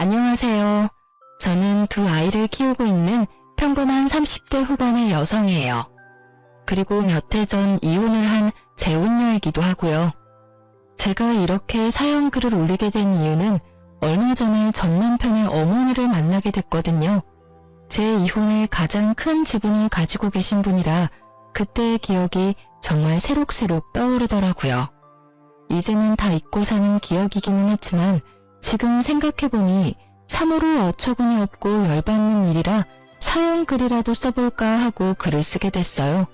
안녕하세요. 저는 두 아이를 키우고 있는 평범한 30대 후반의 여성이에요. 그리고 몇 해 전 이혼을 한 재혼녀이기도 하고요. 제가 이렇게 사연 글을 올리게 된 이유는 얼마 전에 전 남편의 어머니를 만나게 됐거든요. 제 이혼에 가장 큰 지분을 가지고 계신 분이라 그때의 기억이 정말 새록새록 떠오르더라고요. 이제는 다 잊고 사는 기억이기는 했지만 지금 생각해보니 참으로 어처구니 없고 열받는 일이라 사연 글이라도 써볼까 하고 글을 쓰게 됐어요.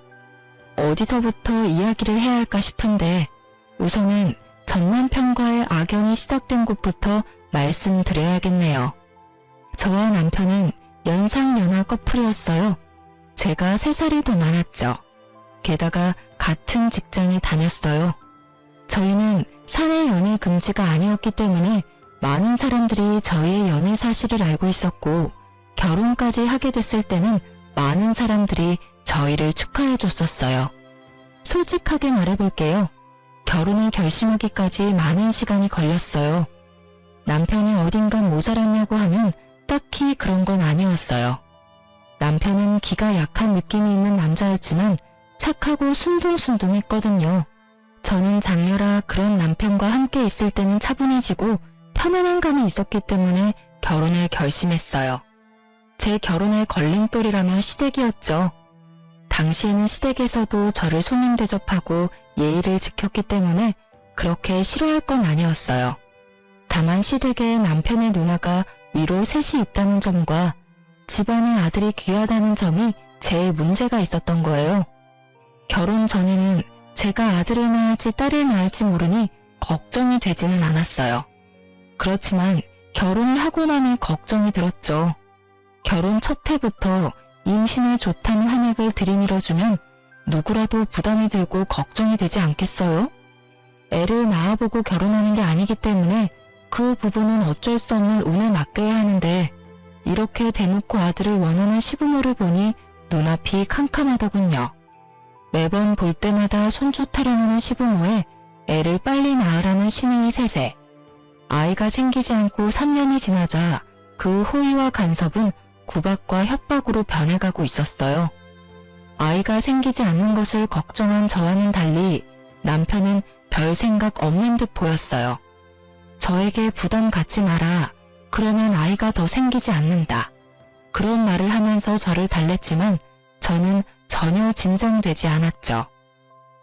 어디서부터 이야기를 해야 할까 싶은데 우선은 전 남편과의 악연이 시작된 곳부터 말씀드려야겠네요. 저와 남편은 연상연하 커플이었어요. 제가 3살이 더 많았죠. 게다가 같은 직장에 다녔어요. 저희는 사내 연애 금지가 아니었기 때문에 많은 사람들이 저희의 연애 사실을 알고 있었고 결혼까지 하게 됐을 때는 많은 사람들이 저희를 축하해 줬었어요. 솔직하게 말해볼게요. 결혼을 결심하기까지 많은 시간이 걸렸어요. 남편이 어딘가 모자랐냐고 하면 딱히 그런 건 아니었어요. 남편은 기가 약한 느낌이 있는 남자였지만 착하고 순둥순둥했거든요. 저는 장녀라 그런 남편과 함께 있을 때는 차분해지고 편안한 감이 있었기 때문에 결혼을 결심했어요. 제 결혼의 걸림돌이라면 시댁이었죠. 당시에는 시댁에서도 저를 손님 대접하고 예의를 지켰기 때문에 그렇게 싫어할 건 아니었어요. 다만 시댁에 남편의 누나가 위로 셋이 있다는 점과 집안에 아들이 귀하다는 점이 제일 문제가 있었던 거예요. 결혼 전에는 제가 아들을 낳을지 딸을 낳을지 모르니 걱정이 되지는 않았어요. 그렇지만 결혼을 하고 나니 걱정이 들었죠. 결혼 첫 해부터 임신에 좋다는 한약을 들이밀어주면 누구라도 부담이 들고 걱정이 되지 않겠어요? 애를 낳아보고 결혼하는 게 아니기 때문에 그 부분은 어쩔 수 없는 운에 맡겨야 하는데 이렇게 대놓고 아들을 원하는 시부모를 보니 눈앞이 캄캄하더군요. 매번 볼 때마다 손주 타령하는 시부모에 애를 빨리 낳으라는 신의 세세. 아이가 생기지 않고 3년이 지나자 그 호의와 간섭은 구박과 협박으로 변해가고 있었어요. 아이가 생기지 않는 것을 걱정한 저와는 달리 남편은 별 생각 없는 듯 보였어요. 저에게 부담 갖지 마라. 그러면 아이가 더 생기지 않는다. 그런 말을 하면서 저를 달랬지만 저는 전혀 진정되지 않았죠.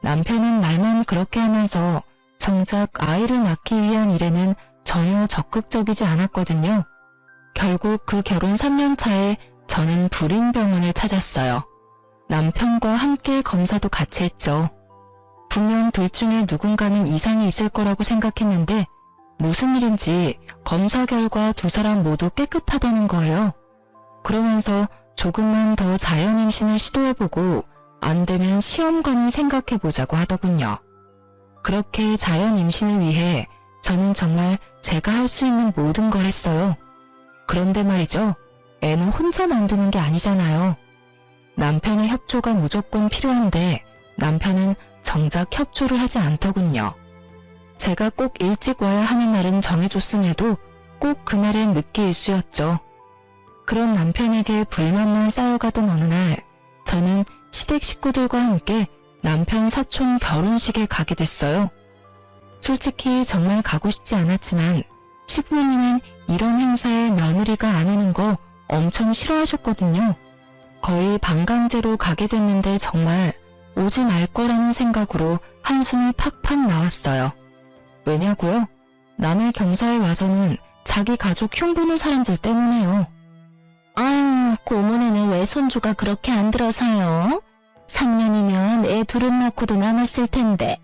남편은 말만 그렇게 하면서 정작 아이를 낳기 위한 일에는 전혀 적극적이지 않았거든요. 결국 그 결혼 3년 차에 저는 불임병원을 찾았어요. 남편과 함께 검사도 같이 했죠. 분명 둘 중에 누군가는 이상이 있을 거라고 생각했는데 무슨 일인지 검사 결과 두 사람 모두 깨끗하다는 거예요. 그러면서 조금만 더 자연 임신을 시도해보고 안 되면 시험관을 생각해보자고 하더군요. 그렇게 자연 임신을 위해 저는 정말 제가 할 수 있는 모든 걸 했어요. 그런데 말이죠. 애는 혼자 만드는 게 아니잖아요. 남편의 협조가 무조건 필요한데 남편은 정작 협조를 하지 않더군요. 제가 꼭 일찍 와야 하는 날은 정해줬음에도 꼭 그날엔 늦게 일수였죠. 그런 남편에게 불만만 쌓여가던 어느 날 저는 시댁 식구들과 함께 남편 사촌 결혼식에 가게 됐어요. 솔직히 정말 가고 싶지 않았지만 시부모님은 이런 행사에 며느리가 안 오는 거 엄청 싫어하셨거든요. 거의 반강제로 가게 됐는데 정말 오지 말 거라는 생각으로 한숨이 팍팍 나왔어요. 왜냐고요? 남의 경사에 와서는 자기 가족 흉보는 사람들 때문에요. 아유, 고모네는 왜 손주가 그렇게 안 들어서요? 3년이면 애 둘은 낳고도 남았을 텐데.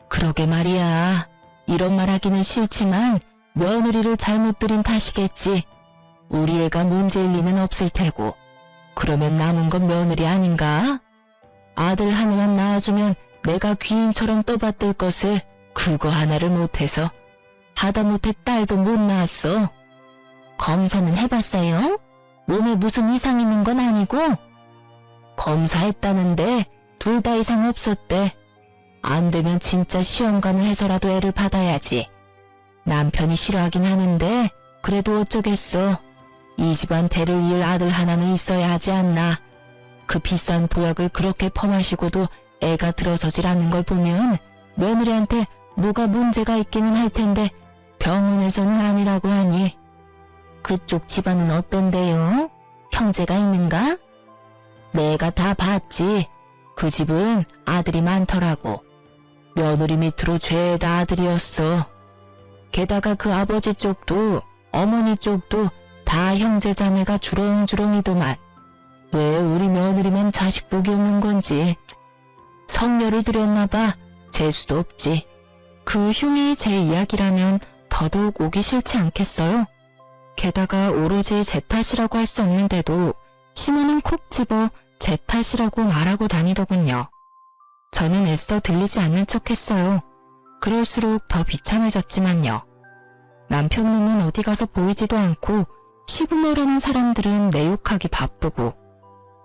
그러게 말이야. 이런 말 하기는 싫지만 며느리를 잘못 들인 탓이겠지. 우리 애가 문제일 리는 없을 테고. 그러면 남은 건 며느리 아닌가? 아들 하나만 낳아주면 내가 귀인처럼 떠받들 것을 그거 하나를 못해서 하다못해 딸도 못 낳았어. 검사는 해봤어요? 몸에 무슨 이상 있는 건 아니고? 검사했다는데 둘 다 이상 없었대. 안 되면 진짜 시험관을 해서라도 애를 받아야지. 남편이 싫어하긴 하는데 그래도 어쩌겠어. 이 집안 대를 이을 아들 하나는 있어야 하지 않나. 그 비싼 보약을 그렇게 퍼마시고도 애가 들어서질 않는 걸 보면 며느리한테 뭐가 문제가 있기는 할 텐데 병원에서는 아니라고 하니. 그쪽 집안은 어떤데요? 형제가 있는가? 내가 다 봤지. 그 집은 아들이 많더라고. 며느리 밑으로 죄다 아들이었어. 게다가 그 아버지 쪽도 어머니 쪽도 다 형제 자매가 주렁주렁이더만. 왜 우리 며느리만 자식 복이 없는 건지. 성녀를 들였나봐. 재수도 없지. 그 흉이 제 이야기라면 더더욱 오기 싫지 않겠어요? 게다가 오로지 제 탓이라고 할 수 없는데도 시모는 콕 집어 제 탓이라고 말하고 다니더군요. 저는 애써 들리지 않는 척했어요. 그럴수록 더 비참해졌지만요. 남편 놈은 어디 가서 보이지도 않고 시부모라는 사람들은 내 욕하기 바쁘고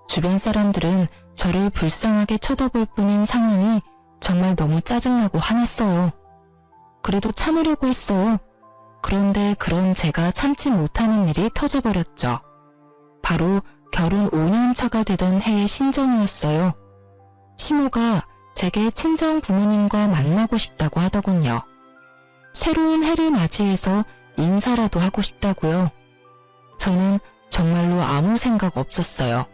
주변 사람들은 저를 불쌍하게 쳐다볼 뿐인 상황이 정말 너무 짜증나고 화났어요. 그래도 참으려고 했어요. 그런데 그런 제가 참지 못하는 일이 터져버렸죠. 바로 결혼 5년 차가 되던 해의 신정이었어요. 시모가 제게 친정 부모님과 만나고 싶다고 하더군요. 새로운 해를 맞이해서 인사라도 하고 싶다고요. 저는 정말로 아무 생각 없었어요.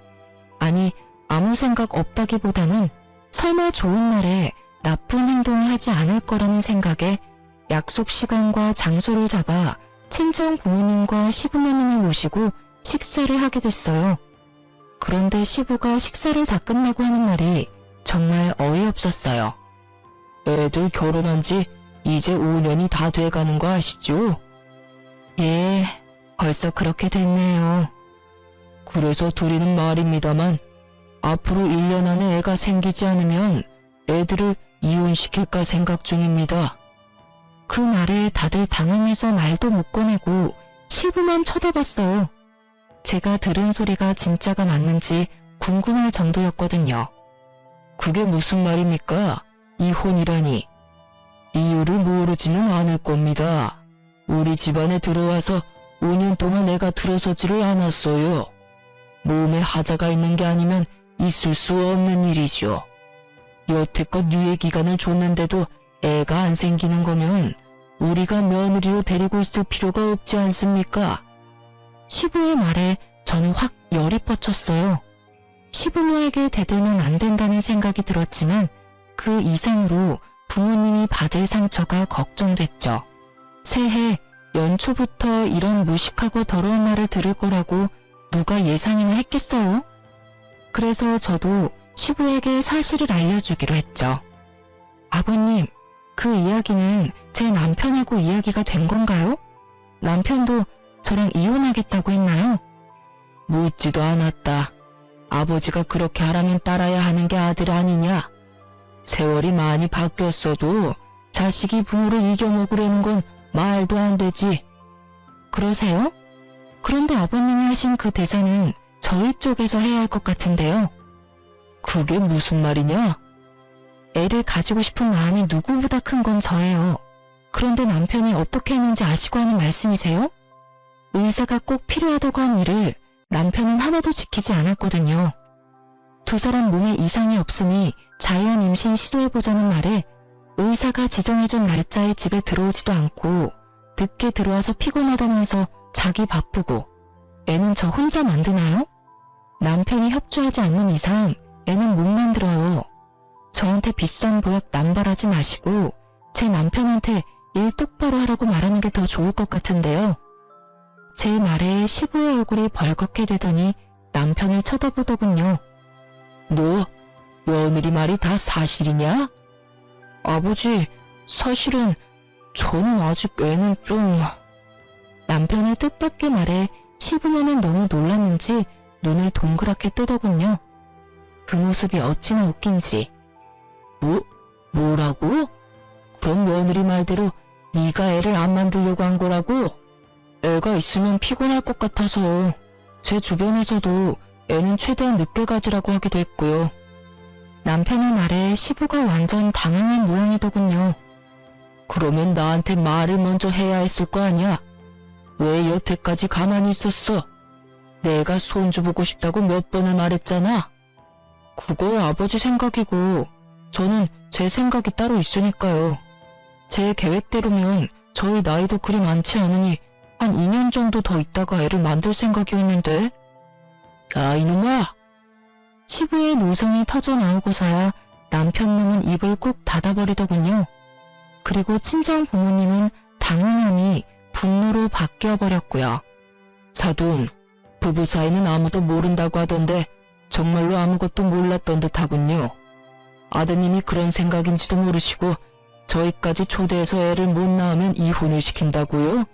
아니, 아무 생각 없다기보다는 설마 좋은 날에 나쁜 행동을 하지 않을 거라는 생각에 약속 시간과 장소를 잡아 친정 부모님과 시부모님을 모시고 식사를 하게 됐어요. 그런데 시부가 식사를 다 끝내고 하는 말이 정말 어이없었어요. 애들 결혼한 지 이제 5년이 다 돼가는 거 아시죠? 예, 벌써 그렇게 됐네요. 그래서 둘이는 말입니다만 앞으로 1년 안에 애가 생기지 않으면 애들을 이혼시킬까 생각 중입니다. 그 말에 다들 당황해서 말도 못 꺼내고 시부만 쳐다봤어요. 제가 들은 소리가 진짜가 맞는지 궁금할 정도였거든요. 그게 무슨 말입니까? 이혼이라니. 이유를 모르지는 않을 겁니다. 우리 집안에 들어와서 5년 동안 애가 들어서지를 않았어요. 몸에 하자가 있는 게 아니면 있을 수 없는 일이죠. 여태껏 유예 기간을 줬는데도 애가 안 생기는 거면 우리가 며느리로 데리고 있을 필요가 없지 않습니까? 시부의 말에 저는 확 열이 뻗쳤어요. 시부모에게 대들면 안 된다는 생각이 들었지만 그 이상으로 부모님이 받을 상처가 걱정됐죠. 새해 연초부터 이런 무식하고 더러운 말을 들을 거라고 누가 예상이나 했겠어요? 그래서 저도 시부에게 사실을 알려주기로 했죠. 아버님, 그 이야기는 제 남편하고 이야기가 된 건가요? 남편도 저랑 이혼하겠다고 했나요? 묻지도 않았다. 아버지가 그렇게 하라면 따라야 하는 게 아들 아니냐? 세월이 많이 바뀌었어도 자식이 부모를 이겨먹으려는 건 말도 안 되지. 그러세요? 그런데 아버님이 하신 그 대사는 저희 쪽에서 해야 할 것 같은데요. 그게 무슨 말이냐? 애를 가지고 싶은 마음이 누구보다 큰 건 저예요. 그런데 남편이 어떻게 했는지 아시고 하는 말씀이세요? 의사가 꼭 필요하다고 한 일을 남편은 하나도 지키지 않았거든요. 두 사람 몸에 이상이 없으니 자연 임신 시도해보자는 말에 의사가 지정해준 날짜에 집에 들어오지도 않고 늦게 들어와서 피곤하다면서 자기 바쁘고 애는 저 혼자 만드나요? 남편이 협조하지 않는 이상 애는 못 만들어요. 저한테 비싼 보약 남발하지 마시고 제 남편한테 일 똑바로 하라고 말하는 게 더 좋을 것 같은데요. 제 말에 시부의 얼굴이 벌겋게 되더니 남편을 쳐다보더군요. 너 며느리 말이 다 사실이냐? 아버지, 사실은 저는 아직 애는 좀... 남편의 뜻밖의 말에 시부모는 너무 놀랐는지 눈을 동그랗게 뜨더군요. 그 모습이 어찌나 웃긴지. 뭐라고? 그럼 며느리 말대로 네가 애를 안 만들려고 한 거라고? 애가 있으면 피곤할 것 같아서 제 주변에서도 애는 최대한 늦게 가지라고 하기도 했고요. 남편의 말에 시부가 완전 당황한 모양이더군요. 그러면 나한테 말을 먼저 해야 했을 거 아니야? 왜 여태까지 가만히 있었어? 내가 손주 보고 싶다고 몇 번을 말했잖아. 그거 아버지 생각이고 저는 제 생각이 따로 있으니까요. 제 계획대로면 저희 나이도 그리 많지 않으니 한 2년 정도 더 있다가 애를 만들 생각이었는데. 야, 이놈아! 시부의 노성이 터져나오고서야 남편 놈은 입을 꾹 닫아버리더군요. 그리고 친정 부모님은 당황함이 분노로 바뀌어버렸고요. 사돈, 부부 사이는 아무도 모른다고 하던데 정말로 아무것도 몰랐던 듯하군요. 아드님이 그런 생각인지도 모르시고 저희까지 초대해서 애를 못 낳으면 이혼을 시킨다고요?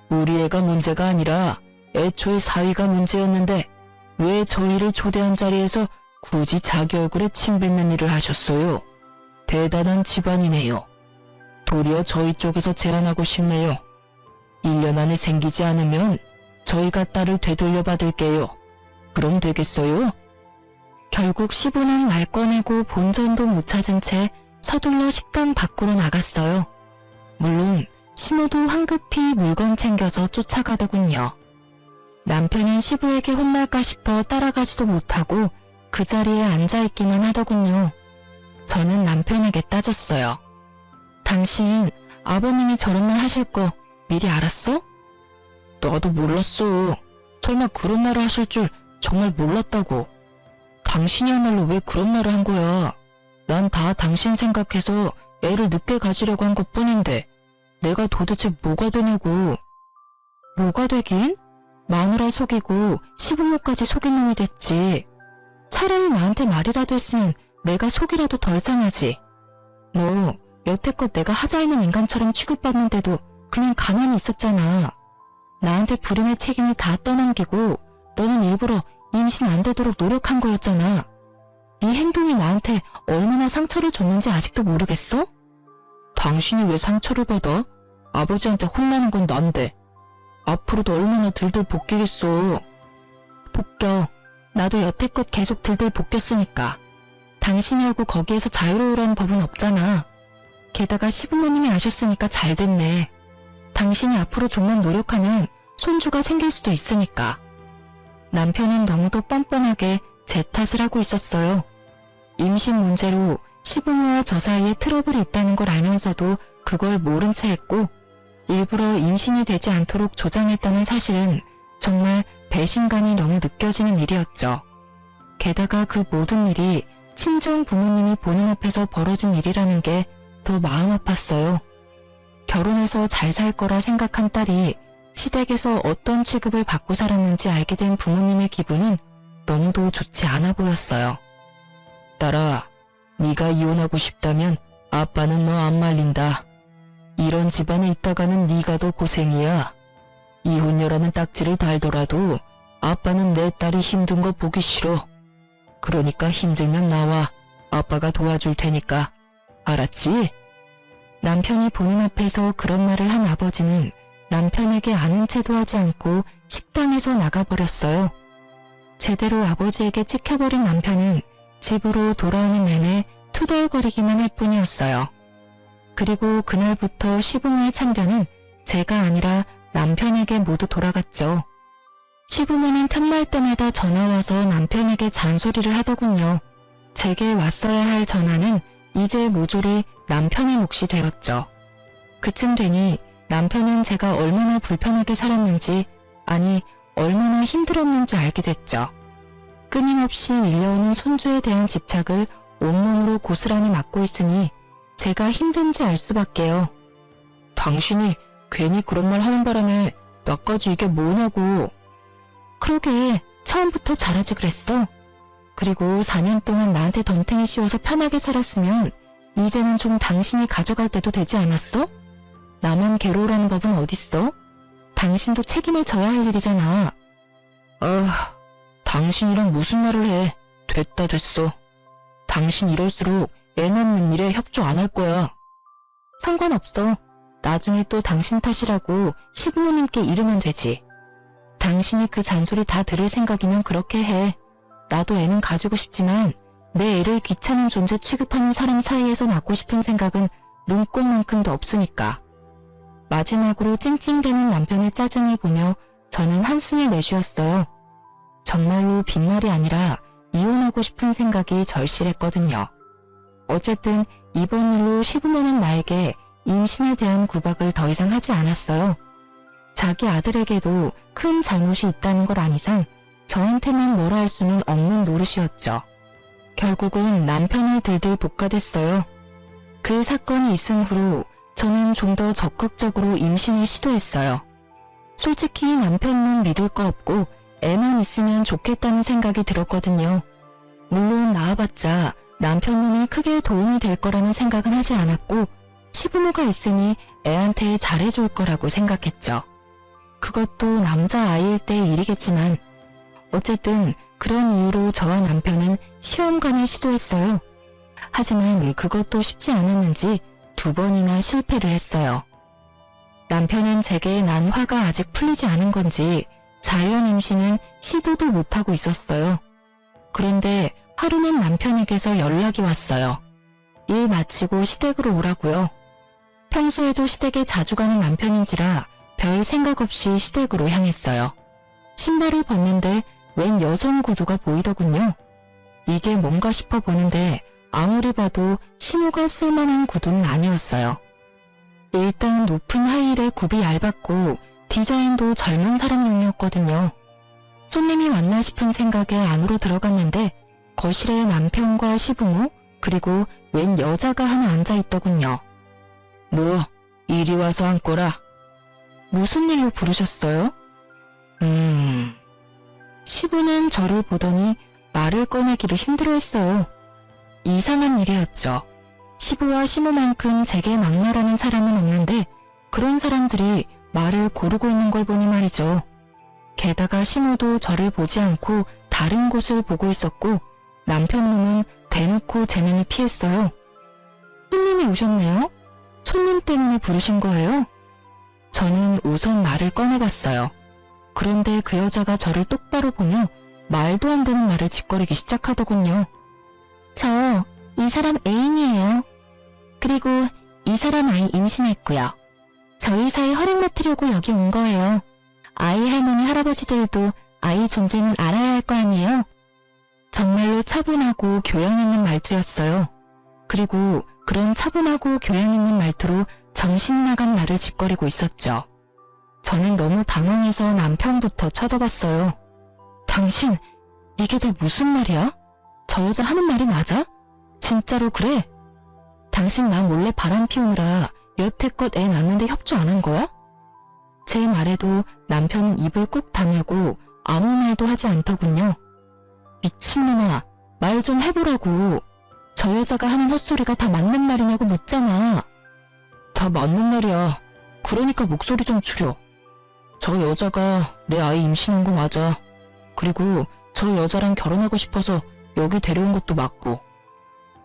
우리 애가 문제가 아니라 애초에 사위가 문제였는데 왜 저희를 초대한 자리에서 굳이 자기 얼굴에 침 뱉는 일을 하셨어요? 대단한 집안이네요. 도리어 저희 쪽에서 제안하고 싶네요. 1년 안에 생기지 않으면 저희가 딸을 되돌려 받을게요. 그럼 되겠어요? 결국 시부는 말 꺼내고 본전도 못 찾은 채 서둘러 식당 밖으로 나갔어요. 물론 시모도 황급히 물건 챙겨서 쫓아가더군요. 남편은 시부에게 혼날까 싶어 따라가지도 못하고 그 자리에 앉아있기만 하더군요. 저는 남편에게 따졌어요. 당신 아버님이 저런 말 하실 거 미리 알았어? 나도 몰랐어. 설마 그런 말을 하실 줄 정말 몰랐다고. 당신이야말로 왜 그런 말을 한 거야. 난 다 당신 생각해서 애를 늦게 가지려고 한 것뿐인데 내가 도대체 뭐가 되냐고. 뭐가 되긴? 마누라 속이고 시부모까지 속인 놈이 됐지. 차라리 나한테 말이라도 했으면 내가 속이라도 덜 상하지. 너 여태껏 내가 하자 있는 인간처럼 취급받는데도 그냥 가만히 있었잖아. 나한테 불임의 책임을 다 떠넘기고 너는 일부러 임신 안 되도록 노력한 거였잖아. 네 행동이 나한테 얼마나 상처를 줬는지 아직도 모르겠어? 당신이 왜 상처를 받아? 아버지한테 혼나는 건 난데. 앞으로도 얼마나 들들 볶이겠어. 볶여. 나도 여태껏 계속 들들 볶였으니까. 당신이라고 거기에서 자유로우라는 법은 없잖아. 게다가 시부모님이 아셨으니까 잘 됐네. 당신이 앞으로 좀만 노력하면 손주가 생길 수도 있으니까. 남편은 너무도 뻔뻔하게 제 탓을 하고 있었어요. 임신 문제로 시부모와 저 사이에 트러블이 있다는 걸 알면서도 그걸 모른 채 했고 일부러 임신이 되지 않도록 조장했다는 사실은 정말 배신감이 너무 느껴지는 일이었죠. 게다가 그 모든 일이 친정 부모님이 보는 앞에서 벌어진 일이라는 게 더 마음 아팠어요. 결혼해서 잘 살 거라 생각한 딸이 시댁에서 어떤 취급을 받고 살았는지 알게 된 부모님의 기분은 너무도 좋지 않아 보였어요. 딸아, 네가 이혼하고 싶다면 아빠는 너 안 말린다. 이런 집안에 있다가는 네가 더 고생이야. 이혼녀라는 딱지를 달더라도 아빠는 내 딸이 힘든 거 보기 싫어. 그러니까 힘들면 나와. 아빠가 도와줄 테니까. 알았지? 남편이 보는 앞에서 그런 말을 한 아버지는 남편에게 아는 체도 하지 않고 식당에서 나가버렸어요. 제대로 아버지에게 찍혀버린 남편은 집으로 돌아오는 내내 투덜거리기만 할 뿐이었어요. 그리고 그날부터 시부모의 참견은 제가 아니라 남편에게 모두 돌아갔죠. 시부모는 틈날 때마다 전화와서 남편에게 잔소리를 하더군요. 제게 왔어야 할 전화는 이제 모조리 남편의 몫이 되었죠. 그쯤 되니 남편은 제가 얼마나 불편하게 살았는지, 아니 얼마나 힘들었는지 알게 됐죠. 끊임없이 밀려오는 손주에 대한 집착을 온몸으로 고스란히 맡고 있으니 제가 힘든지 알 수밖에요. 당신이 괜히 그런 말 하는 바람에 나까지 이게 뭐냐고. 그러게 처음부터 잘하지 그랬어. 그리고 4년 동안 나한테 덤탱이 씌워서 편하게 살았으면 이제는 좀 당신이 가져갈 때도 되지 않았어? 나만 괴로우라는 법은 어딨어? 당신도 책임을 져야 할 일이잖아. 당신이랑 무슨 말을 해. 됐다 됐어. 당신 이럴수록 애 낳는 일에 협조 안 할 거야. 상관없어. 나중에 또 당신 탓이라고 시부모님께 이르면 되지. 당신이 그 잔소리 다 들을 생각이면 그렇게 해. 나도 애는 가지고 싶지만 내 애를 귀찮은 존재 취급하는 사람 사이에서 낳고 싶은 생각은 눈꼽만큼도 없으니까. 마지막으로 찡찡대는 남편의 짜증을 보며 저는 한숨을 내쉬었어요. 정말로 빈말이 아니라 이혼하고 싶은 생각이 절실했거든요. 어쨌든 이번 일로 시부모는 나에게 임신에 대한 구박을 더 이상 하지 않았어요. 자기 아들에게도 큰 잘못이 있다는 걸 안 이상 저한테만 뭐라 할 수는 없는 노릇이었죠. 결국은 남편을 들들 볶아댔어요. 그 사건이 있은 후로 저는 좀 더 적극적으로 임신을 시도했어요. 솔직히 남편은 믿을 거 없고 애만 있으면 좋겠다는 생각이 들었거든요. 물론 낳아봤자 남편 놈이 크게 도움이 될 거라는 생각은 하지 않았고 시부모가 있으니 애한테 잘해줄 거라고 생각했죠. 그것도 남자아이일 때의 일이겠지만 어쨌든 그런 이유로 저와 남편은 시험관을 시도했어요. 하지만 그것도 쉽지 않았는지 2번이나 실패를 했어요. 남편은 제게 난 화가 아직 풀리지 않은 건지 자연 임신은 시도도 못하고 있었어요. 그런데 하루는 남편에게서 연락이 왔어요. 일 마치고 시댁으로 오라고요. 평소에도 시댁에 자주 가는 남편인지라 별 생각 없이 시댁으로 향했어요. 신발을 벗는데 웬 여성 구두가 보이더군요. 이게 뭔가 싶어 보는데 아무리 봐도 시모가 쓸만한 구두는 아니었어요. 일단 높은 하이힐에 굽이 얇았고 디자인도 젊은 사람용이었거든요. 손님이 왔나 싶은 생각에 안으로 들어갔는데 거실에 남편과 시부모 그리고 웬 여자가 하나 앉아있더군요. 너 이리 와서 앉거라. 무슨 일로 부르셨어요? 시부는 저를 보더니 말을 꺼내기를 힘들어했어요. 이상한 일이었죠. 시부와 시모만큼 제게 막말하는 사람은 없는데 그런 사람들이 말을 고르고 있는 걸 보니 말이죠. 게다가 시모도 저를 보지 않고 다른 곳을 보고 있었고 남편 놈은 대놓고 제 눈을 피했어요. 손님이 오셨네요? 손님 때문에 부르신 거예요? 저는 우선 말을 꺼내봤어요. 그런데 그 여자가 저를 똑바로 보며 말도 안 되는 말을 짓거리기 시작하더군요. 저 이 사람 애인이에요. 그리고 이 사람 아이 임신했고요. 저희 사이 허락 맡으려고 여기 온 거예요. 아이 할머니 할아버지들도 아이 존재는 알아야 할 거 아니에요? 정말로 차분하고 교양 있는 말투였어요. 그리고 그런 차분하고 교양 있는 말투로 정신 나간 말을 짓거리고 있었죠. 저는 너무 당황해서 남편부터 쳐다봤어요. 당신, 이게 다 무슨 말이야? 저 여자 하는 말이 맞아? 진짜로 그래? 당신 나 몰래 바람 피우느라 여태껏 애 낳는데 협조 안 한 거야? 제 말에도 남편은 입을 꾹 다물고 아무 말도 하지 않더군요. 미친놈아, 말 좀 해보라고. 저 여자가 하는 헛소리가 다 맞는 말이냐고 묻잖아. 다 맞는 말이야. 그러니까 목소리 좀 줄여. 저 여자가 내 아이 임신한 거 맞아. 그리고 저 여자랑 결혼하고 싶어서 여기 데려온 것도 맞고.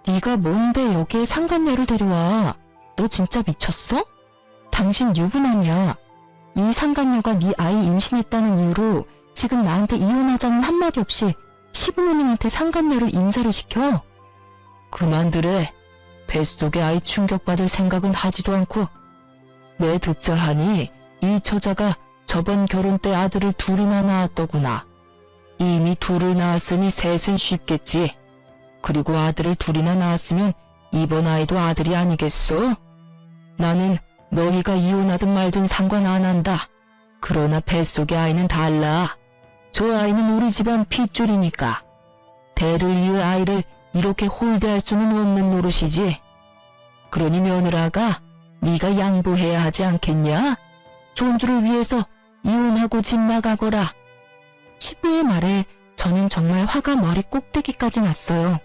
네가 뭔데 여기에 상간녀를 데려와. 너 진짜 미쳤어? 당신 유부남이야. 이 상간녀가 네 아이 임신했다는 이유로 지금 나한테 이혼하자는 한마디 없이 시부모님한테 상간녀를 인사를 시켜. 그만두래. 뱃속에 아이 충격받을 생각은 하지도 않고. 내 듣자 하니 이 처자가 저번 결혼 때 아들을 둘이나 낳았더구나. 이미 둘을 낳았으니 셋은 쉽겠지. 그리고 아들을 둘이나 낳았으면 이번 아이도 아들이 아니겠소? 나는 너희가 이혼하든 말든 상관 안 한다. 그러나 뱃속의 아이는 달라. 저 아이는 우리 집안 핏줄이니까. 대를 이을 아이를 이렇게 홀대할 수는 없는 노릇이지. 그러니 며느라가 네가 양보해야 하지 않겠냐? 존주를 위해서 이혼하고 집 나가거라. 시부의 말에 저는 정말 화가 머리 꼭대기까지 났어요.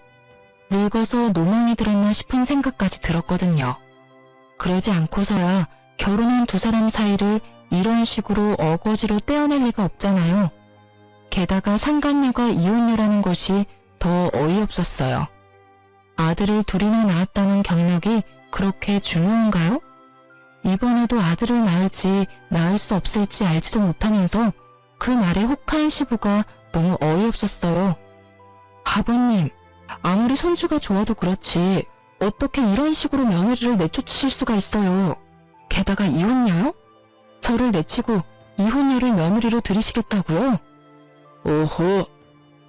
늙어서 노망이 들었나 싶은 생각까지 들었거든요. 그러지 않고서야 결혼한 두 사람 사이를 이런 식으로 어거지로 떼어낼 리가 없잖아요. 게다가 상간녀가 이혼녀라는 것이 더 어이없었어요. 아들을 둘이나 낳았다는 경력이 그렇게 중요한가요? 이번에도 아들을 낳을지 낳을 수 없을지 알지도 못하면서 그 말에 혹한 시부가 너무 어이없었어요. 아버님, 아무리 손주가 좋아도 그렇지 어떻게 이런 식으로 며느리를 내쫓으실 수가 있어요. 게다가 이혼녀요? 저를 내치고 이혼녀를 며느리로 들이시겠다고요? 오호,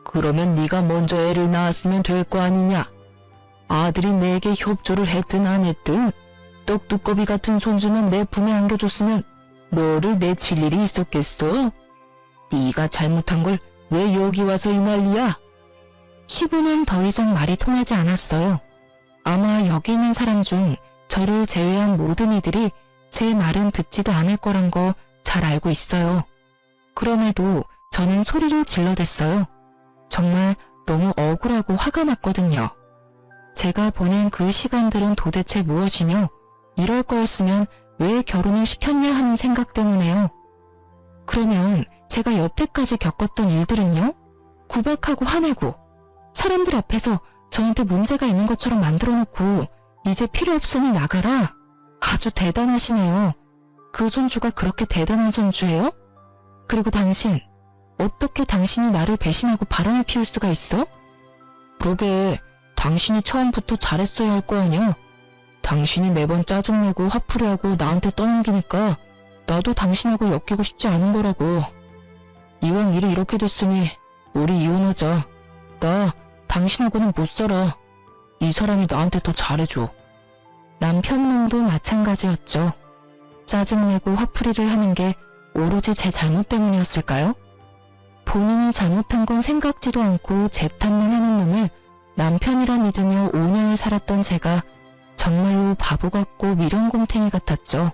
그러면 네가 먼저 애를 낳았으면 될 거 아니냐? 아들이 내게 협조를 했든 안 했든 떡두꺼비 같은 손주만 내 품에 안겨줬으면 너를 내칠 일이 있었겠어? 네가 잘못한 걸 왜 여기 와서 이 난리야? 시부는 더 이상 말이 통하지 않았어요. 아마 여기 있는 사람 중 저를 제외한 모든 이들이 제 말은 듣지도 않을 거란 거 잘 알고 있어요. 그럼에도 저는 소리를 질러댔어요. 정말 너무 억울하고 화가 났거든요. 제가 보낸 그 시간들은 도대체 무엇이며 이럴 거였으면 왜 결혼을 시켰냐 하는 생각 때문에요. 그러면 제가 여태까지 겪었던 일들은요? 구박하고 화내고 사람들 앞에서 저한테 문제가 있는 것처럼 만들어 놓고 이제 필요 없으니 나가라. 아주 대단하시네요. 그 손주가 그렇게 대단한 손주예요? 그리고 당신, 어떻게 당신이 나를 배신하고 바람을 피울 수가 있어? 그러게, 당신이 처음부터 잘했어야 할 거 아니야? 당신이 매번 짜증내고 화풀이 하고 나한테 떠넘기니까 나도 당신하고 엮이고 싶지 않은 거라고. 이왕 일이 이렇게 됐으니 우리 이혼하자. 나 당신하고는 못 살아. 이 사람이 나한테 더 잘해줘. 남편놈도 마찬가지였죠. 짜증내고 화풀이를 하는 게 오로지 제 잘못 때문이었을까요? 본인이 잘못한 건 생각지도 않고 제 탓만 하는 놈을 남편이라 믿으며 5년을 살았던 제가 정말로 바보 같고 미련곰탱이 같았죠.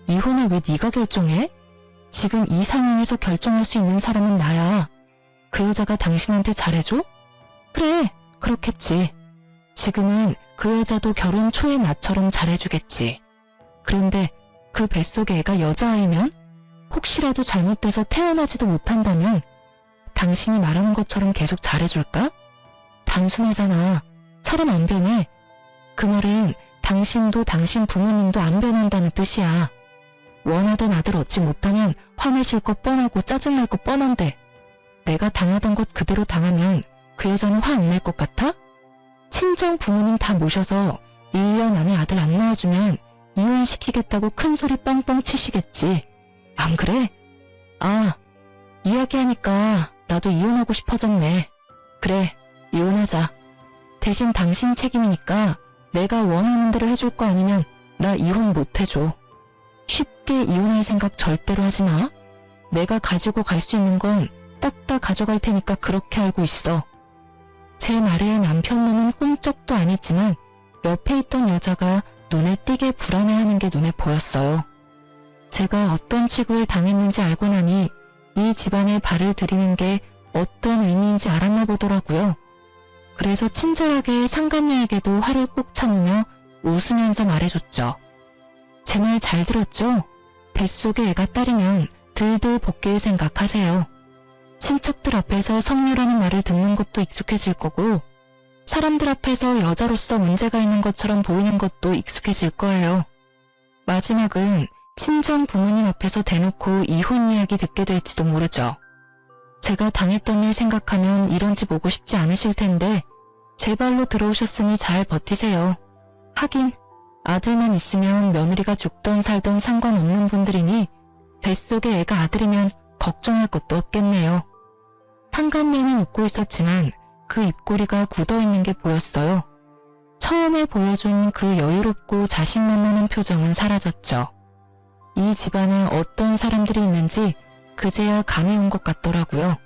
이혼을 왜 네가 결정해? 지금 이 상황에서 결정할 수 있는 사람은 나야. 그 여자가 당신한테 잘해줘? 그래, 그렇겠지. 지금은 그 여자도 결혼 초의 나처럼 잘해주겠지. 그런데 그 뱃속에 애가 여자아이면? 혹시라도 잘못돼서 태어나지도 못한다면 당신이 말하는 것처럼 계속 잘해줄까? 단순하잖아. 사람 안 변해. 그 말은 당신도 당신 부모님도 안 변한다는 뜻이야. 원하던 아들 얻지 못하면 화내실 거 뻔하고 짜증날 거 뻔한데 내가 당하던 것 그대로 당하면 그 여자는 화 안 낼 것 같아? 친정 부모님 다 모셔서 1년 안에 아들 안 낳아주면 이혼시키겠다고 큰 소리 뻥뻥 치시겠지. 안 그래? 아, 이야기하니까 나도 이혼하고 싶어졌네. 그래, 이혼하자. 대신 당신 책임이니까 내가 원하는 대로 해줄 거 아니면 나 이혼 못 해줘. 쉽게 이혼할 생각 절대로 하지 마. 내가 가지고 갈 수 있는 건 딱 다 가져갈 테니까 그렇게 알고 있어. 제 말에 남편놈은 꿈쩍도 안 했지만 옆에 있던 여자가 눈에 띄게 불안해하는 게 눈에 보였어요. 제가 어떤 취급을 당했는지 알고 나니 이 집안에 발을 들이는 게 어떤 의미인지 알았나 보더라고요. 그래서 친절하게 상간녀에게도 화를 꾹 참으며 웃으면서 말해줬죠. 제 말 잘 들었죠? 뱃속에 애가 딸이면 들들 볶일 생각하세요. 친척들 앞에서 성녀라는 말을 듣는 것도 익숙해질 거고 사람들 앞에서 여자로서 문제가 있는 것처럼 보이는 것도 익숙해질 거예요. 마지막은 친정 부모님 앞에서 대놓고 이혼 이야기 듣게 될지도 모르죠. 제가 당했던 일 생각하면 이런 집 오고 싶지 않으실 텐데 제 발로 들어오셨으니 잘 버티세요. 하긴 아들만 있으면 며느리가 죽던 살던 상관없는 분들이니 뱃속에 애가 아들이면 걱정할 것도 없겠네요. 상간녀는 웃고 있었지만 그 입꼬리가 굳어있는 게 보였어요. 처음에 보여준 그 여유롭고 자신만만한 표정은 사라졌죠. 이 집안에 어떤 사람들이 있는지 그제야 감이 온 것 같더라고요.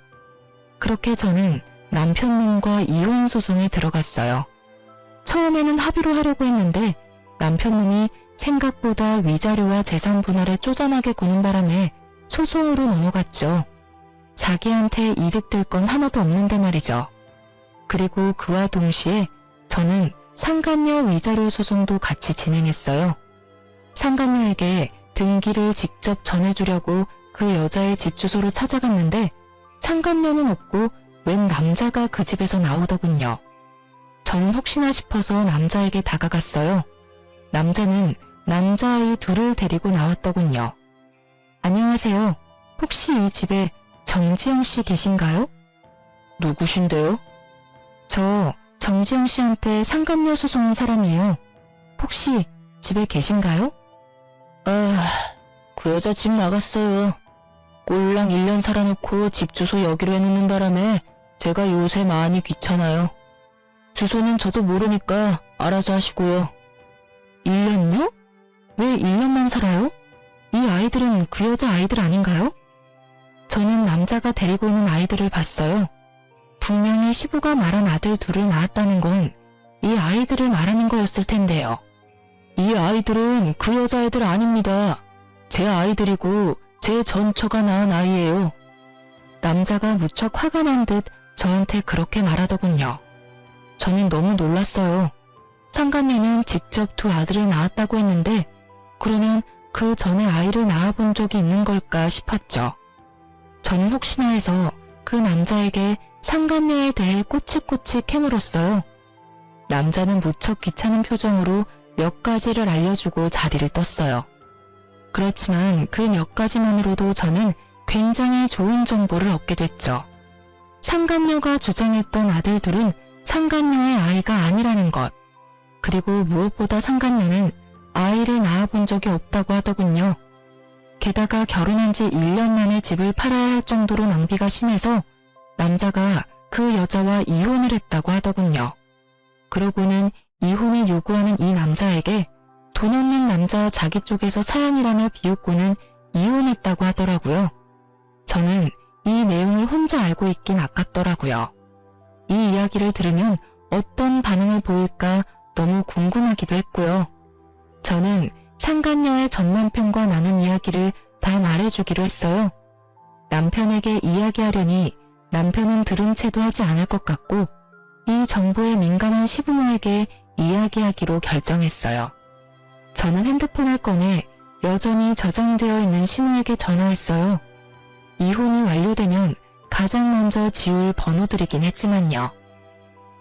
그렇게 저는 남편놈과 이혼 소송에 들어갔어요. 처음에는 합의로 하려고 했는데 남편놈이 생각보다 위자료와 재산 분할에 쪼잔하게 구는 바람에 소송으로 넘어갔죠. 자기한테 이득될 건 하나도 없는데 말이죠. 그리고 그와 동시에 저는 상간녀 위자료 소송도 같이 진행했어요. 상간녀에게 등기를 직접 전해주려고 그 여자의 집 주소로 찾아갔는데 상간녀는 없고 웬 남자가 그 집에서 나오더군요. 저는 혹시나 싶어서 남자에게 다가갔어요. 남자는 남자아이 둘을 데리고 나왔더군요. 안녕하세요. 혹시 이 집에 정지영 씨 계신가요? 누구신데요? 저 정지영 씨한테 상간녀 소송한 사람이에요. 혹시 집에 계신가요? 그 여자 집 나갔어요. 꼴랑 1년 살아놓고 집 주소 여기로 해놓는 바람에 제가 요새 많이 귀찮아요. 주소는 저도 모르니까 알아서 하시고요. 1년요? 왜 1년만 살아요? 이 아이들은 그 여자 아이들 아닌가요? 저는 남자가 데리고 있는 아이들을 봤어요. 분명히 시부가 말한 아들 둘을 낳았다는 건 이 아이들을 말하는 거였을 텐데요. 이 아이들은 그 여자애들 아닙니다. 제 아이들이고 제 전처가 낳은 아이예요. 남자가 무척 화가 난 듯 저한테 그렇게 말하더군요. 저는 너무 놀랐어요. 상간녀는 직접 두 아들을 낳았다고 했는데 그러면 그 전에 아이를 낳아본 적이 있는 걸까 싶었죠. 저는 혹시나 해서 그 남자에게 상간녀에 대해 꼬치꼬치 캐물었어요. 남자는 무척 귀찮은 표정으로 몇 가지를 알려주고 자리를 떴어요. 그렇지만 그 몇 가지만으로도 저는 굉장히 좋은 정보를 얻게 됐죠. 상간녀가 주장했던 아들 둘은 상간녀의 아이가 아니라는 것, 그리고 무엇보다 상간녀는 아이를 낳아본 적이 없다고 하더군요. 게다가 결혼한 지 1년 만에 집을 팔아야 할 정도로 낭비가 심해서 남자가 그 여자와 이혼을 했다고 하더군요. 그러고는 이혼을 요구하는 이 남자에게 돈 없는 남자 자기 쪽에서 사양이라며 비웃고는 이혼했다고 하더라고요. 저는 이 내용을 혼자 알고 있긴 아깝더라고요. 이 이야기를 들으면 어떤 반응을 보일까 너무 궁금하기도 했고요. 저는 상간녀의 전남편과 나눈 이야기를 다 말해주기로 했어요. 남편에게 이야기하려니 남편은 들은 채도 하지 않을 것 같고 이 정보에 민감한 시부모에게 이야기하기로 결정했어요. 저는 핸드폰을 꺼내 여전히 저장되어 있는 시모에게 전화했어요. 이혼이 완료되면 가장 먼저 지울 번호들이긴 했지만요.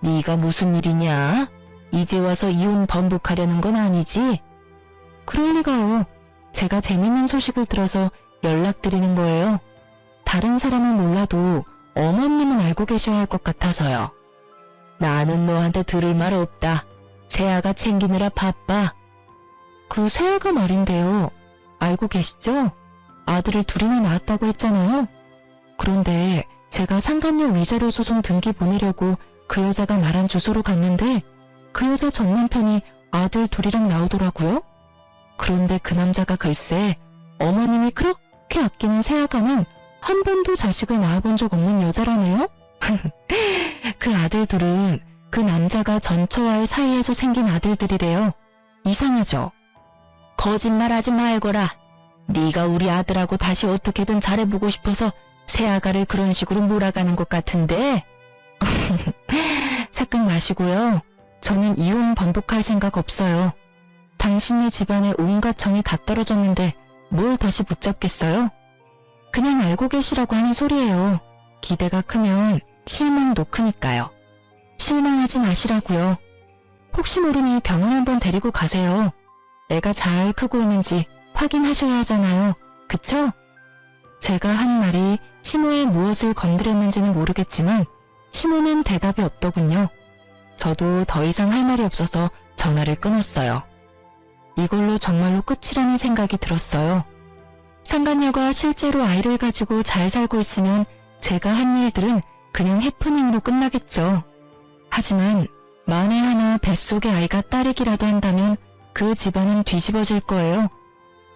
네가 무슨 일이냐? 이제 와서 이혼 번복하려는 건 아니지? 그럴 리가요. 제가 재밌는 소식을 들어서 연락드리는 거예요. 다른 사람은 몰라도 어머님은 알고 계셔야 할 것 같아서요. 나는 너한테 들을 말 없다. 새아가 챙기느라 바빠. 그 새아가 말인데요. 알고 계시죠? 아들을 둘이나 낳았다고 했잖아요. 그런데 제가 상간녀 위자료 소송 등기 보내려고 그 여자가 말한 주소로 갔는데 그 여자 전 남편이 아들 둘이랑 나오더라고요. 그런데 그 남자가 글쎄 어머님이 그렇게 아끼는 새아가는 한 번도 자식을 낳아본 적 없는 여자라네요. 그 아들 둘은 그 남자가 전처와의 사이에서 생긴 아들들이래요. 이상하죠? 거짓말하지 말거라. 네가 우리 아들하고 다시 어떻게든 잘해보고 싶어서 새아가를 그런 식으로 몰아가는 것 같은데. 착각 마시고요. 저는 이혼 번복할 생각 없어요. 당신네 집안에 온갖 정이 다 떨어졌는데 뭘 다시 붙잡겠어요? 그냥 알고 계시라고 하는 소리예요. 기대가 크면 실망도 크니까요. 실망하지 마시라고요. 혹시 모르니 병원 한번 데리고 가세요. 애가 잘 크고 있는지 확인하셔야 하잖아요. 그쵸? 제가 한 말이 시모의 무엇을 건드렸는지는 모르겠지만 시모는 대답이 없더군요. 저도 더 이상 할 말이 없어서 전화를 끊었어요. 이걸로 정말로 끝이라는 생각이 들었어요. 상간녀가 실제로 아이를 가지고 잘 살고 있으면 제가 한 일들은 그냥 해프닝으로 끝나겠죠. 하지만 만에 하나 뱃속의 아이가 딸이기라도 한다면 그 집안은 뒤집어질 거예요.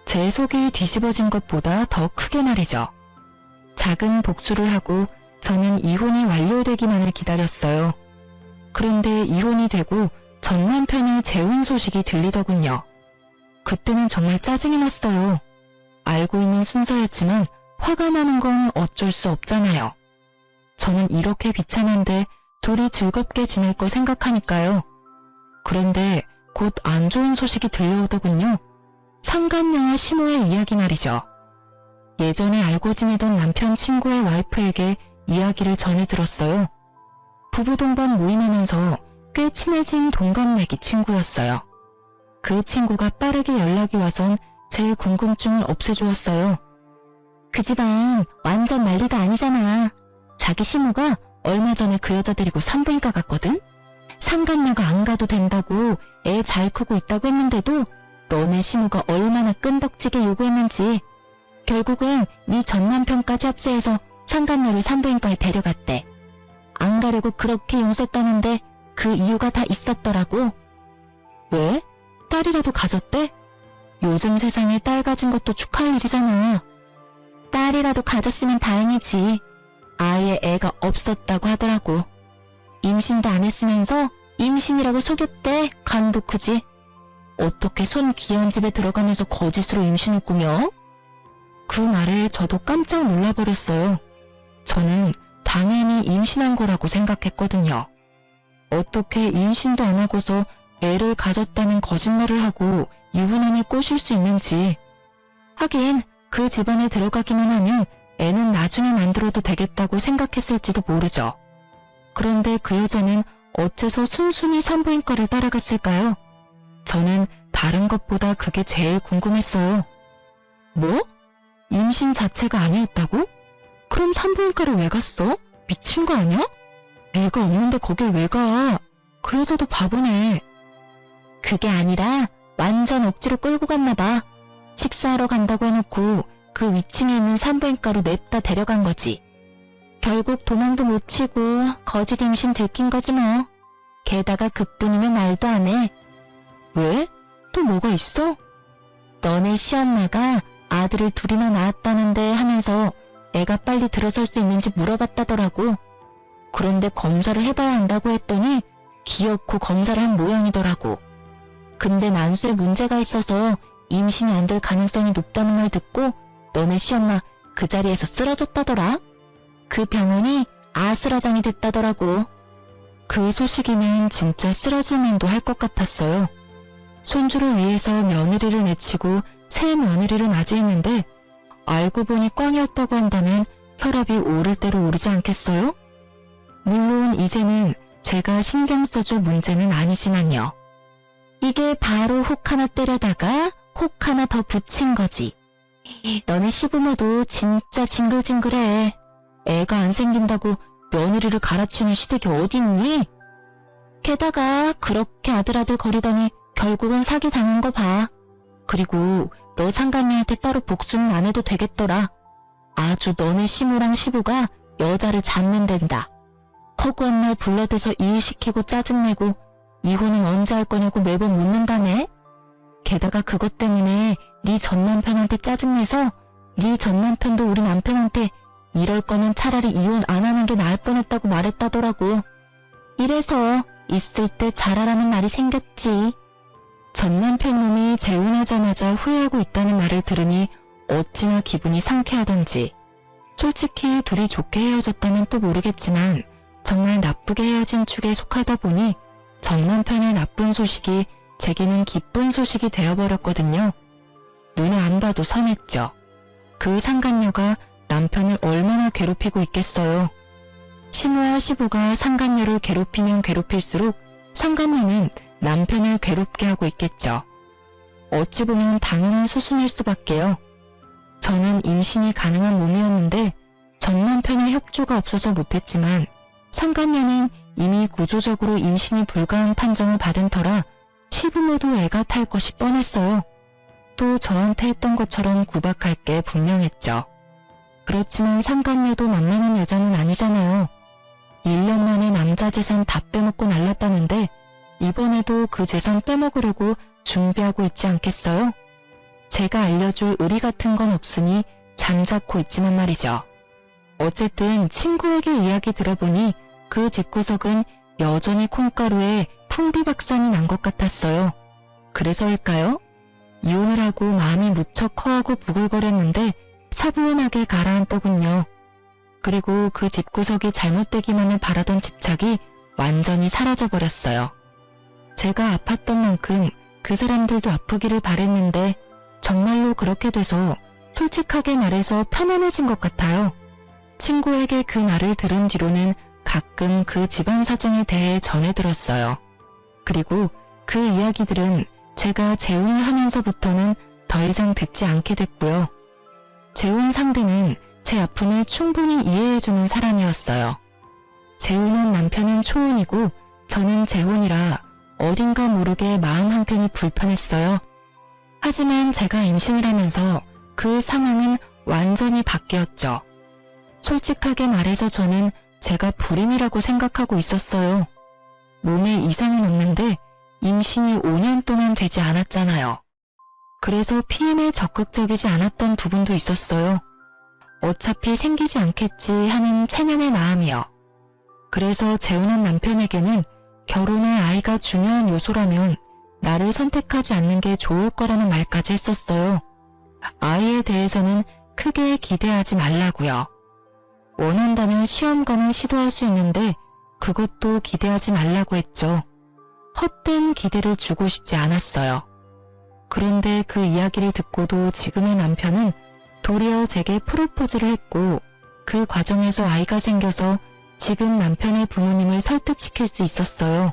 제 속이 뒤집어진 것보다 더 크게 말이죠. 작은 복수를 하고 저는 이혼이 완료되기만을 기다렸어요. 그런데 이혼이 되고 전 남편의 재혼 소식이 들리더군요. 그때는 정말 짜증이 났어요. 알고 있는 순서였지만 화가 나는 건 어쩔 수 없잖아요. 저는 이렇게 비참한데 둘이 즐겁게 지낼 거 생각하니까요. 그런데 곧 안 좋은 소식이 들려오더군요. 상간녀와 시모의 이야기 말이죠. 예전에 알고 지내던 남편 친구의 와이프에게 이야기를 전해 들었어요. 부부 동반 모임하면서 꽤 친해진 동갑내기 친구였어요. 그 친구가 빠르게 연락이 와선 제 궁금증을 없애주었어요. 그 집안 완전 난리도 아니잖아. 자기 시모가 얼마 전에 그 여자 데리고 산부인과 갔거든? 상간녀가 안 가도 된다고 애 잘 크고 있다고 했는데도 너네 시모가 얼마나 끈덕지게 요구했는지 결국은 네 전 남편까지 합세해서 상간녀를 산부인과에 데려갔대. 안 가려고 그렇게 용썼다는데 그 이유가 다 있었더라고. 왜? 딸이라도 가졌대? 요즘 세상에 딸 가진 것도 축하할 일이잖아. 딸이라도 가졌으면 다행이지. 아예 애가 없었다고 하더라고. 임신도 안 했으면서 임신이라고 속였대. 간도 크지. 어떻게 손 귀한 집에 들어가면서 거짓으로 임신을 꾸며? 그날에 저도 깜짝 놀라버렸어요. 저는 당연히 임신한 거라고 생각했거든요. 어떻게 임신도 안 하고서 애를 가졌다는 거짓말을 하고 유부남을 꼬실 수 있는지. 하긴 그 집안에 들어가기만 하면 애는 나중에 만들어도 되겠다고 생각했을지도 모르죠. 그런데 그 여자는 어째서 순순히 산부인과를 따라갔을까요? 저는 다른 것보다 그게 제일 궁금했어요. 뭐? 임신 자체가 아니었다고? 그럼 산부인과를 왜 갔어? 미친 거 아니야? 애가 없는데 거길 왜 가? 그 여자도 바보네. 그게 아니라 완전 억지로 끌고 갔나 봐. 식사하러 간다고 해놓고 그 위층에 있는 산부인과로 냅다 데려간 거지. 결국 도망도 못 치고 거짓 임신 들킨 거지 뭐. 게다가 그뿐이면 말도 안 해. 왜? 또 뭐가 있어? 너네 시엄마가 아들을 둘이나 낳았다는데 하면서 애가 빨리 들어설 수 있는지 물어봤다더라고. 그런데 검사를 해봐야 한다고 했더니 기어코 검사를 한 모양이더라고. 근데 난수에 문제가 있어서 임신이 안 될 가능성이 높다는 말 듣고 너네 시엄마 그 자리에서 쓰러졌다더라. 그 병원이 아수라장이 됐다더라고. 그 소식이면 진짜 쓰러질 만도 할 것 같았어요. 손주를 위해서 며느리를 내치고 새 며느리를 맞이했는데 알고 보니 꽝이었다고 한다면 혈압이 오를 대로 오르지 않겠어요? 물론 이제는 제가 신경 써줄 문제는 아니지만요. 이게 바로 혹 하나 때려다가 혹 하나 더 붙인 거지. 너네 시부모도 진짜 징글징글해. 애가 안 생긴다고 며느리를 갈아치우는 시댁이 어딨니? 게다가 그렇게 아들아들 거리더니 결국은 사기 당한 거 봐. 그리고 너 상간녀한테 따로 복수는 안 해도 되겠더라. 아주 너네 시모랑 시부가 여자를 잡는 댄다. 허구한 날 불러대서 일 시키고 짜증내고 이혼은 언제 할 거냐고 매번 묻는다네. 게다가 그것 때문에 네 전 남편한테 짜증내서 네 전 남편도 우리 남편한테 이럴 거면 차라리 이혼 안 하는 게 나을 뻔했다고 말했다더라고. 이래서 있을 때 잘하라는 말이 생겼지. 전 남편 놈이 재혼하자마자 후회하고 있다는 말을 들으니 어찌나 기분이 상쾌하던지. 솔직히 둘이 좋게 헤어졌다면 또 모르겠지만 정말 나쁘게 헤어진 축에 속하다 보니 전 남편의 나쁜 소식이 제게는 기쁜 소식이 되어버렸거든요. 눈에 안 봐도 선했죠. 그 상간녀가 남편을 얼마나 괴롭히고 있겠어요. 시모와 시부가 상간녀를 괴롭히면 괴롭힐수록 상간녀는 남편을 괴롭게 하고 있겠죠. 어찌 보면 당연한 수순일 수밖에요. 저는 임신이 가능한 몸이었는데 전 남편의 협조가 없어서 못했지만 상간녀는 이미 구조적으로 임신이 불가한 판정을 받은 터라 시부모도 애가 탈 것이 뻔했어요. 또 저한테 했던 것처럼 구박할 게 분명했죠. 그렇지만 상간녀도 만만한 여자는 아니잖아요. 1년 만에 남자 재산 다 빼먹고 날랐다는데 이번에도 그 재산 빼먹으려고 준비하고 있지 않겠어요? 제가 알려줄 의리 같은 건 없으니 잠자코 있지만 말이죠. 어쨌든 친구에게 이야기 들어보니 그 집구석은 여전히 콩가루에 풍비박산이 난 것 같았어요. 그래서일까요? 이혼을 하고 마음이 무척 허하고 부글거렸는데 차분하게 가라앉더군요. 그리고 그 집구석이 잘못되기만을 바라던 집착이 완전히 사라져버렸어요. 제가 아팠던 만큼 그 사람들도 아프기를 바랬는데 정말로 그렇게 돼서 솔직하게 말해서 편안해진 것 같아요. 친구에게 그 말을 들은 뒤로는 가끔 그 집안 사정에 대해 전해 들었어요. 그리고 그 이야기들은 제가 재혼을 하면서부터는 더 이상 듣지 않게 됐고요. 재혼 상대는 제 아픔을 충분히 이해해주는 사람이었어요. 재혼한 남편은 초혼이고 저는 재혼이라 어딘가 모르게 마음 한켠이 불편했어요. 하지만 제가 임신을 하면서 그 상황은 완전히 바뀌었죠. 솔직하게 말해서 저는 제가 불임이라고 생각하고 있었어요. 몸에 이상은 없는데 임신이 5년 동안 되지 않았잖아요. 그래서 피임에 적극적이지 않았던 부분도 있었어요. 어차피 생기지 않겠지 하는 체념의 마음이요. 그래서 재혼한 남편에게는 결혼에 아이가 중요한 요소라면 나를 선택하지 않는 게 좋을 거라는 말까지 했었어요. 아이에 대해서는 크게 기대하지 말라고요. 원한다면 시험관은 시도할 수 있는데 그것도 기대하지 말라고 했죠. 헛된 기대를 주고 싶지 않았어요. 그런데 그 이야기를 듣고도 지금의 남편은 도리어 제게 프로포즈를 했고 그 과정에서 아이가 생겨서 지금 남편의 부모님을 설득시킬 수 있었어요.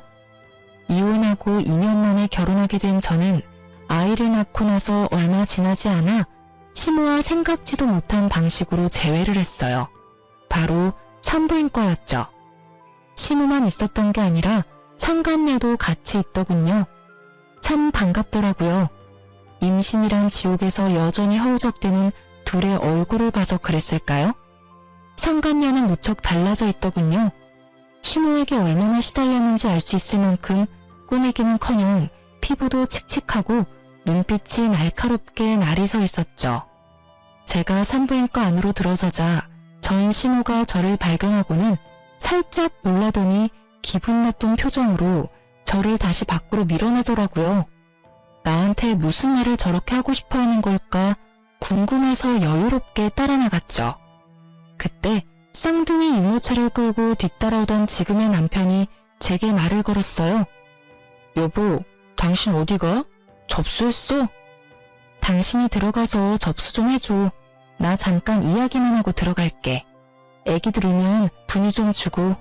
이혼하고 2년 만에 결혼하게 된 저는 아이를 낳고 나서 얼마 지나지 않아 시모와 생각지도 못한 방식으로 재회를 했어요. 바로 산부인과였죠. 시모만 있었던 게 아니라 상간녀도 같이 있더군요. 참 반갑더라고요. 임신이란 지옥에서 여전히 허우적대는 둘의 얼굴을 봐서 그랬을까요? 상간녀는 무척 달라져 있더군요. 시모에게 얼마나 시달렸는지 알 수 있을 만큼 꾸미기는커녕 피부도 칙칙하고 눈빛이 날카롭게 날이 서 있었죠. 제가 산부인과 안으로 들어서자 전 시모가 저를 발견하고는 살짝 놀라더니 기분 나쁜 표정으로 저를 다시 밖으로 밀어내더라고요. 나한테 무슨 말을 저렇게 하고 싶어 하는 걸까 궁금해서 여유롭게 따라 나갔죠. 그때 쌍둥이 유모차를 끌고 뒤따라오던 지금의 남편이 제게 말을 걸었어요. 여보, 당신 어디가? 접수했어? 당신이 들어가서 접수 좀 해줘. 나 잠깐 이야기만 하고 들어갈게. 애기들 울면 분위 좀 주고.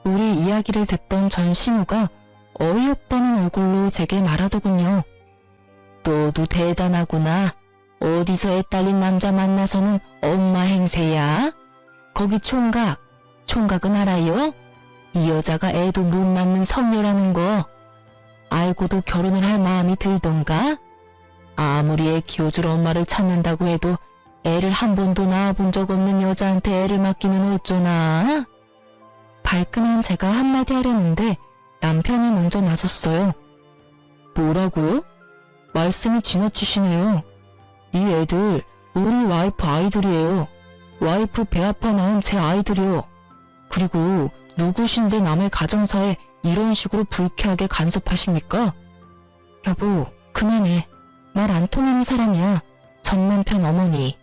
우리 이야기를 듣던 전 시모가 어이없다는 얼굴로 제게 말하더군요. 너도 대단하구나. 어디서 애 딸린 남자 만나서는 엄마 행세야? 거기 총각. 총각은 알아요? 이 여자가 애도 못 낳는 성녀라는 거. 알고도 결혼을 할 마음이 들던가? 아무리 애 키워줄 엄마를 찾는다고 해도 애를 한 번도 낳아본 적 없는 여자한테 애를 맡기면 어쩌나? 발끈한 제가 한마디 하려는데 남편이 먼저 나섰어요. 뭐라고요? 말씀이 지나치시네요. 이 애들 우리 와이프 아이들이에요. 와이프 배 아파 낳은 제 아이들이요. 그리고 누구신데 남의 가정사에 이런 식으로 불쾌하게 간섭하십니까? 여보, 그만해. 말 안 통하는 사람이야. 전 남편 어머니.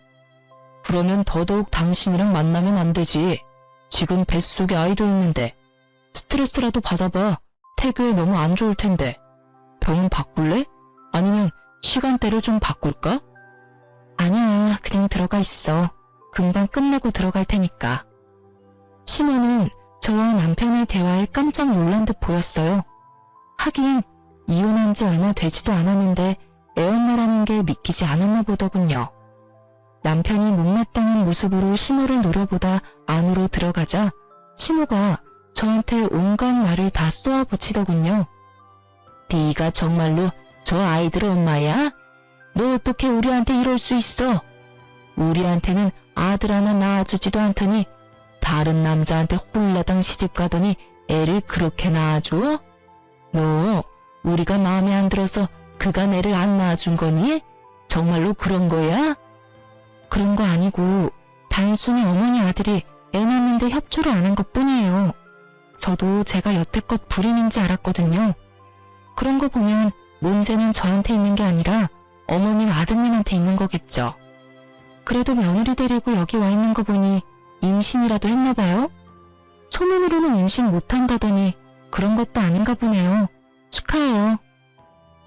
그러면 더더욱 당신이랑 만나면 안 되지. 지금 뱃속에 아이도 있는데. 스트레스라도 받아봐. 태교에 너무 안 좋을 텐데. 병원 바꿀래? 아니면 시간대를 좀 바꿀까? 아니야, 그냥 들어가 있어. 금방 끝내고 들어갈 테니까. 시모는 저와 남편의 대화에 깜짝 놀란 듯 보였어요. 하긴 이혼한 지 얼마 되지도 않았는데 애엄마라는 게 믿기지 않았나 보더군요. 남편이 못마땅한 모습으로 시모를 노려보다 안으로 들어가자 시모가 저한테 온갖 말을 다 쏘아붙이더군요. 네가 정말로 저 아이들 엄마야? 너 어떻게 우리한테 이럴 수 있어? 우리한테는 아들 하나 낳아주지도 않더니 다른 남자한테 홀라당 시집가더니 애를 그렇게 낳아줘? 너 우리가 마음에 안 들어서 그간 애를 안 낳아준 거니? 정말로 그런 거야? 그런 거 아니고 단순히 어머니 아들이 애 낳는데 협조를 안 한 것뿐이에요. 저도 제가 여태껏 불임인지 알았거든요. 그런 거 보면 문제는 저한테 있는 게 아니라 어머님 아드님한테 있는 거겠죠. 그래도 며느리 데리고 여기 와 있는 거 보니 임신이라도 했나 봐요? 소문으로는 임신 못한다더니 그런 것도 아닌가 보네요. 축하해요.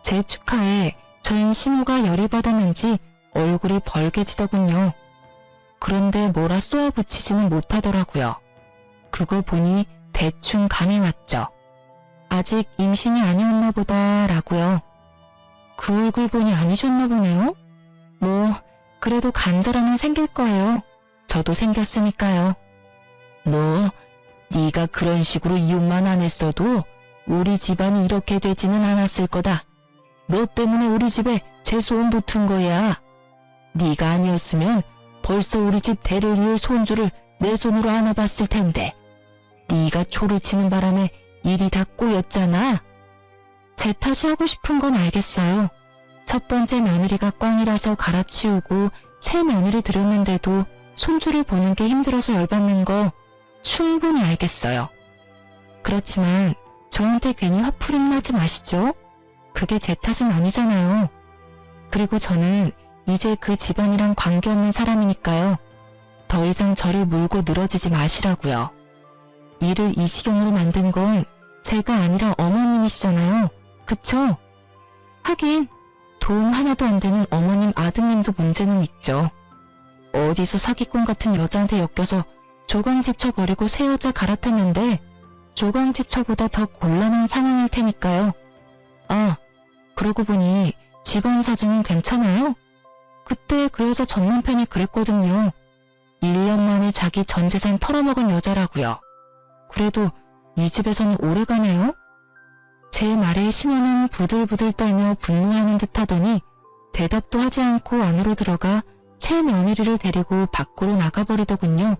제 축하에 전 시모가 열이 받았는지 얼굴이 벌개지더군요. 그런데 뭐라 쏘아붙이지는 못하더라고요. 그거 보니 대충 감이 왔죠. 아직 임신이 아니었나 보다라고요. 그 얼굴 보니 아니셨나 보네요. 뭐 그래도 간절함은 생길 거예요. 저도 생겼으니까요. 너, 네가 그런 식으로 이혼만 안 했어도 우리 집안이 이렇게 되지는 않았을 거다. 너 때문에 우리 집에 재소음 붙은 거야. 네가 아니었으면 벌써 우리 집 대를 이을 손주를 내 손으로 안아봤을 텐데 네가 초를 치는 바람에 일이 다 꼬였잖아. 제 탓이 하고 싶은 건 알겠어요. 첫 번째 며느리가 꽝이라서 갈아치우고 새 며느리 들였는데도 손주를 보는 게 힘들어서 열받는 거 충분히 알겠어요. 그렇지만 저한테 괜히 화풀이는 하지 마시죠. 그게 제 탓은 아니잖아요. 그리고 저는 이제 그 집안이랑 관계없는 사람이니까요. 더 이상 저를 물고 늘어지지 마시라고요. 일을 이 지경으로 만든 건 제가 아니라 어머님이시잖아요. 그쵸? 하긴 도움 하나도 안 되는 어머님 아드님도 문제는 있죠. 어디서 사기꾼 같은 여자한테 엮여서 조강지처 버리고 새 여자 갈아탔는데 조강지처보다 더 곤란한 상황일 테니까요. 아, 그러고 보니 집안 사정은 괜찮아요? 그때 그 여자 전 남편이 그랬거든요. 1년 만에 자기 전 재산 털어먹은 여자라고요. 그래도 이 집에서는 오래가네요? 제 말에 심호는 부들부들 떨며 분노하는 듯 하더니 대답도 하지 않고 안으로 들어가 새 며느리를 데리고 밖으로 나가버리더군요.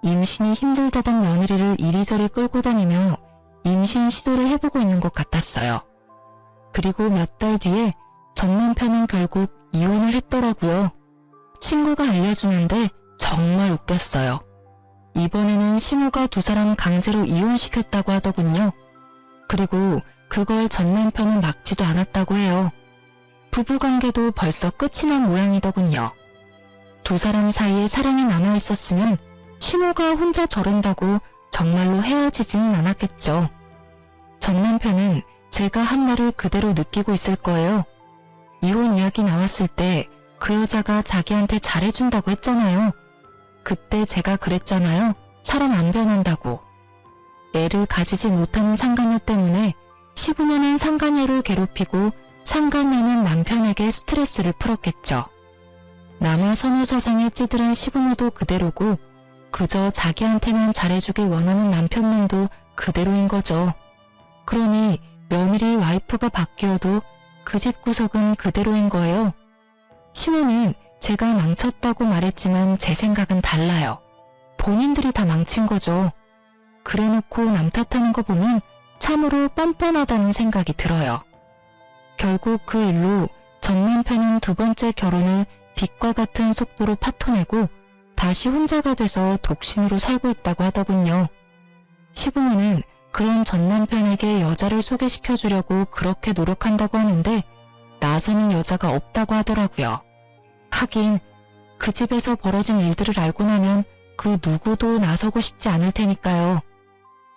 임신이 힘들다던 며느리를 이리저리 끌고 다니며 임신 시도를 해보고 있는 것 같았어요. 그리고 몇 달 뒤에 전 남편은 결국 이혼을 했더라고요. 친구가 알려주는데 정말 웃겼어요. 이번에는 시모가 두 사람 강제로 이혼시켰다고 하더군요. 그리고 그걸 전 남편은 막지도 않았다고 해요. 부부관계도 벌써 끝이 난 모양이더군요. 두 사람 사이에 사랑이 남아있었으면 시모가 혼자 저런다고 정말로 헤어지지는 않았겠죠. 전 남편은 제가 한 말을 그대로 느끼고 있을 거예요. 이혼 이야기 나왔을 때 그 여자가 자기한테 잘해준다고 했잖아요. 그때 제가 그랬잖아요. 사람 안 변한다고. 애를 가지지 못하는 상간녀 때문에 시부모는 상간녀를 괴롭히고 상간녀는 남편에게 스트레스를 풀었겠죠. 남의 선호사상에 찌들은 시부모도 그대로고 그저 자기한테만 잘해주길 원하는 남편놈도 그대로인 거죠. 그러니 며느리 와이프가 바뀌어도 그 집 구석은 그대로인 거예요. 시모는 제가 망쳤다고 말했지만 제 생각은 달라요. 본인들이 다 망친 거죠. 그래놓고 남 탓하는 거 보면 참으로 뻔뻔하다는 생각이 들어요. 결국 그 일로 전 남편은 두 번째 결혼을 빛과 같은 속도로 파토내고 다시 혼자가 돼서 독신으로 살고 있다고 하더군요. 시부모는 그런 전 남편에게 여자를 소개시켜주려고 그렇게 노력한다고 하는데 나서는 여자가 없다고 하더라고요. 하긴 그 집에서 벌어진 일들을 알고 나면 그 누구도 나서고 싶지 않을 테니까요.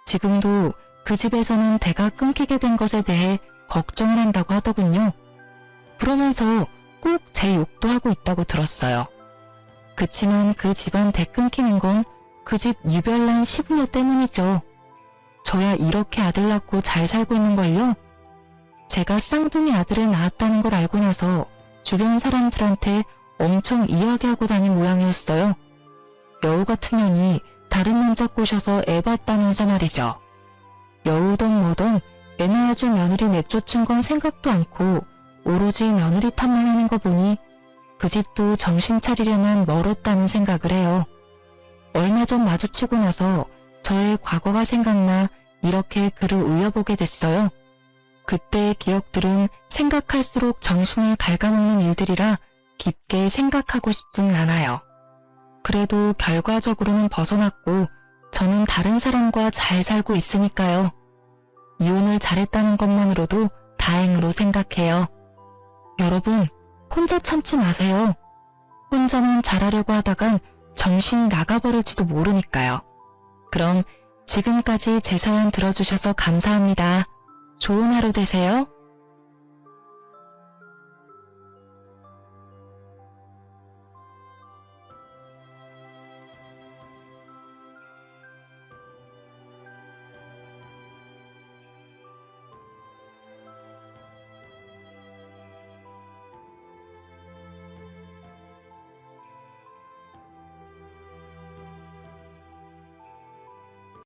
지금도 그 집에서는 대가 끊기게 된 것에 대해 걱정을 한다고 하더군요. 그러면서 꼭 제 욕도 하고 있다고 들었어요. 그치만 그 집안 대 끊기는 건 그 집 유별난 시부모 때문이죠. 저야 이렇게 아들 낳고 잘 살고 있는 걸요. 제가 쌍둥이 아들을 낳았다는 걸 알고 나서 주변 사람들한테 엄청 이야기하고 다닌 모양이었어요. 여우 같은 년이 다른 남자 꼬셔서 애 봤다면서 말이죠. 여우던 뭐던 애 낳아줄 며느리 내쫓은 건 생각도 않고 오로지 며느리 탓만 하는 거 보니 그 집도 정신 차리려면 멀었다는 생각을 해요. 얼마 전 마주치고 나서 저의 과거가 생각나 이렇게 글을 올려보게 됐어요. 그때의 기억들은 생각할수록 정신을 갉아먹는 일들이라 깊게 생각하고 싶지는 않아요. 그래도 결과적으로는 벗어났고 저는 다른 사람과 잘 살고 있으니까요. 이혼을 잘했다는 것만으로도 다행으로 생각해요. 여러분, 혼자 참지 마세요. 혼자만 잘하려고 하다간 정신이 나가버릴지도 모르니까요. 그럼 지금까지 제 사연 들어주셔서 감사합니다. 좋은 하루 되세요.